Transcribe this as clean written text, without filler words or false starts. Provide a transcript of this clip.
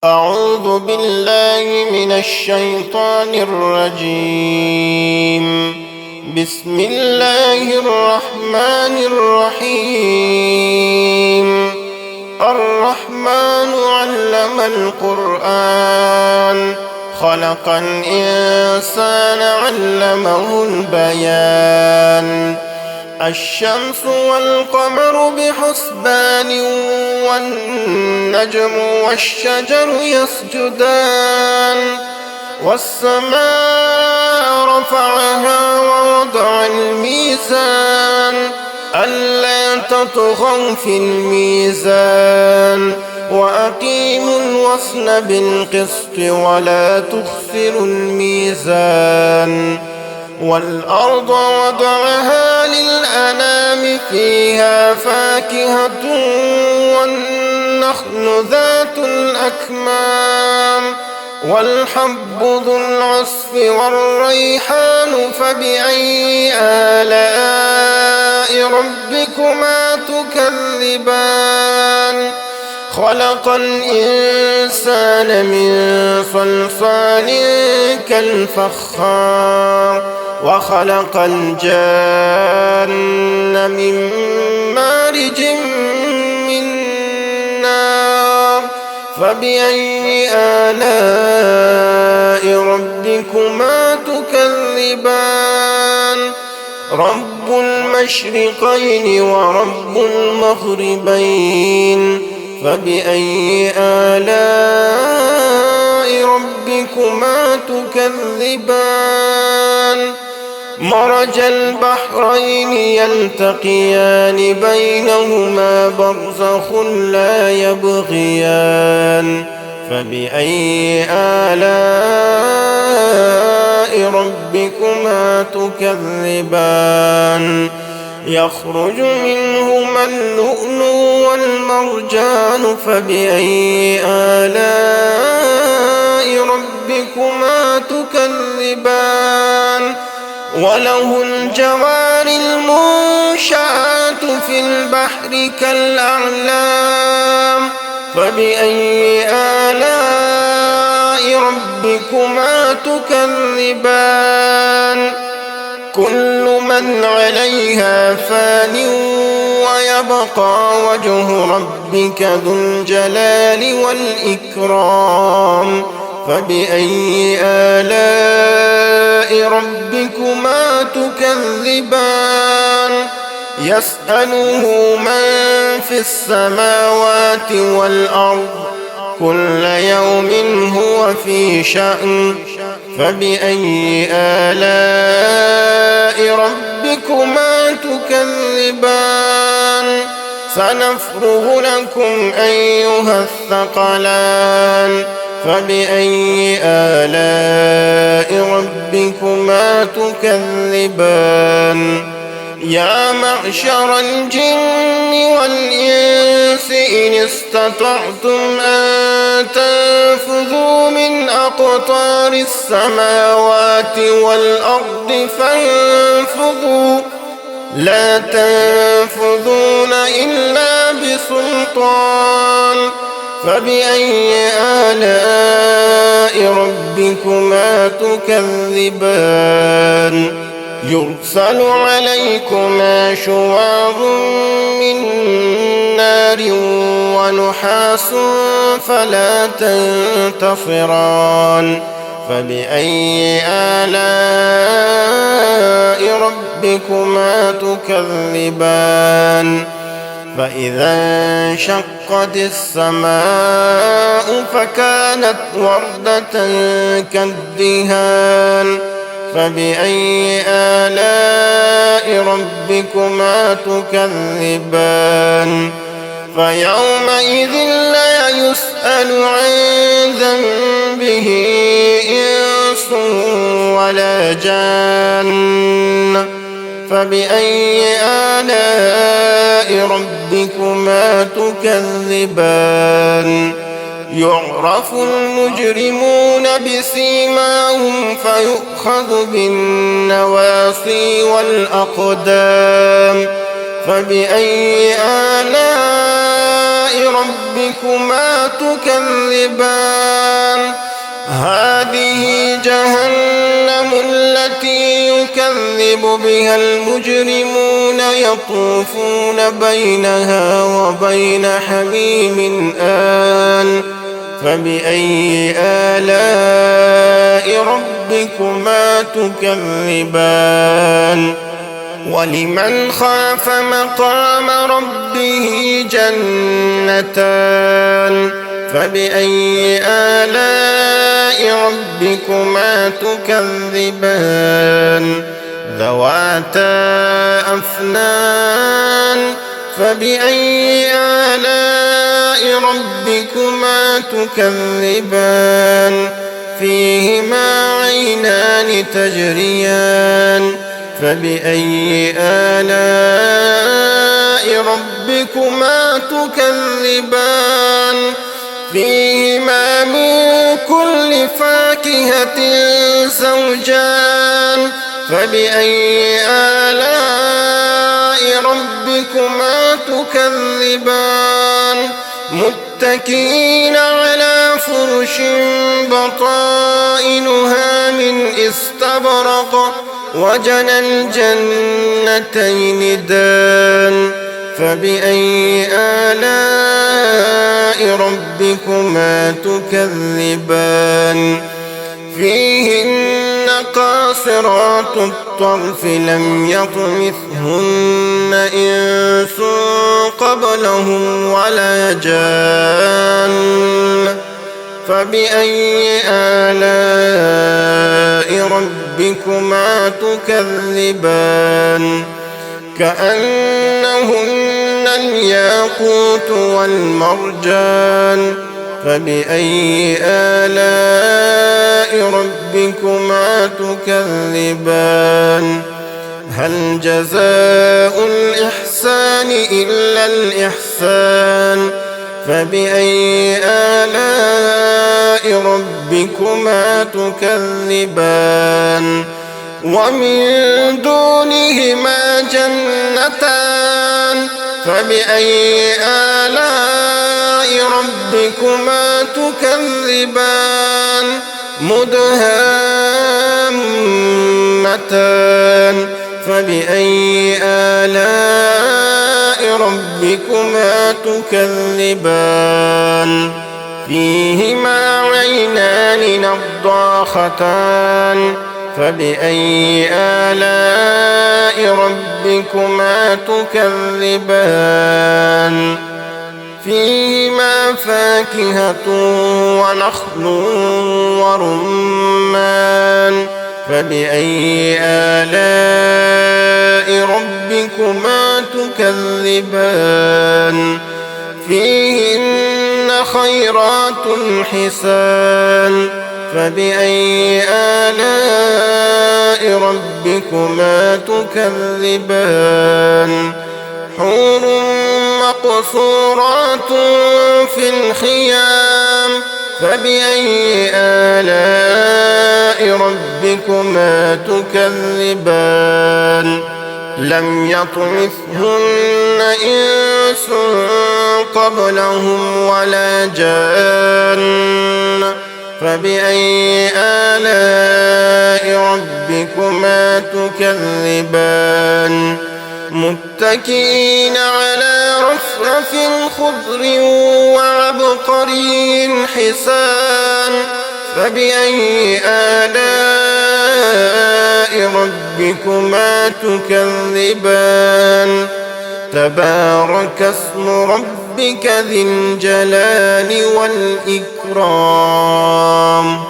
أعوذ بالله من الشيطان الرجيم. بسم الله الرحمن الرحيم. الرحمن علم القرآن خلق الإنسان علمه البيان. الشمس والقمر بحسبان والنجم والشجر يسجدان. والسماء رفعها ووضع الميزان ألا تطغوا في الميزان وأقيموا الوزن بالقسط ولا تخسروا الميزان. والأرض وضعها للأنام فيها فاكهة والنخل ذات الأكمام والحب ذو العصف والريحان فبأي آلاء ربكما تكذبان. خلق الإنسان من صلصال كالفخار وخلق الجان من مارج من نار فبأي آلاء ربكما تكذبان. رب المشرقين ورب المغربين فبأي آلاء ربكما تكذبان. مرج البحرين يلتقيان بينهما برزخ لا يبغيان فبأي آلاء ربكما تكذبان. يخرج منهما اللؤلؤ والمرجان فبأي آلاء ربكما تكذبان. وله الجوار المنشآت في البحر كالأعلام فبأي آلاء ربكما تكذبان. كل من عليها فان ويبقى وجه ربك ذو الجلال والإكرام فبأي آلاء ربكما تكذبان. يسأله من في السماوات والأرض كل يوم هو في شأن فبأي آلاء ربكما تكذبان. سنفرغ لكم أيها الثقلان فبأي آلاء ربكما تكذبان. يا معشر الجن والإنس إن استطعتم أن تنفذوا من أقطار السماوات والأرض فانفذوا لا تنفذون إلا بسلطان فبأي آلاء ربكما تكذبان. يرسل عليكما شواظ من نار ونحاس فلا تنتصران فبأي آلاء ربكما تكذبان. فإذا انشقت السماء فكانت وردة كالدهان فبأي آلاء ربكما تكذبان. فيومئذ لا يسأل عن ذنبه إنس ولا جان فبأي آلاء ربكما تكذبان. يعرف المجرمون بسيماهم فيؤخذ بالنواصي والأقدام فبأي آلاء ربكما ربكما تكذبان هذه جهنم التي يكذب بها المجرمون يطوفون بينها وبين حميم آن فبأي آلاء ربكما تكذبان ولمن خاف مقام ربه جنتان فبأي آلاء ربكما تكذبان ذواتا أفنان فبأي آلاء ربكما تكذبان فيهما عينان تجريان فبأي آلاء ربكما تكذبان فيهما من كل فاكهة زوجان فبأي آلاء ربكما تكذبان متكئين على فرش بطائنها من استبرق وجنى الجنتين دان فبأي آلاء ربكما تكذبان فيهن قاصرات الطرف لم يطمثهن إنس قبلهم ولا جان فبأي آلاء ربكما تكذبان كأنهن الياقوت والمرجان فبأي آلاء ربكما تكذبان هل جزاء الإحسان إلا الإحسان فبأي آلاء ربكما تكذبان ومن دونهما جنتان فبأي آلاء ربكما تكذبان مدهامتان فبأي آلاء ربكما تكذبان فيهما عينان نضاختان فبأي آلاء ربكما تكذبان فيهما فاكهة ونخل ورمان فبأي آلاء ربكما تكذبان فيهن خيرات حسان فبأي آلاء ربكما تكذبان حور مقصورات في الخيام فبأي آلاء ربكما تكذبان لم يطمثهن إنس قبلهم ولا جان فبأي آلاء ربكما تكذبان متكئين على رفرف خضر وعبقري حسان فبأي آلاء ربكما تكذبان تبارك اسم ربك ذي الجلال والإكرام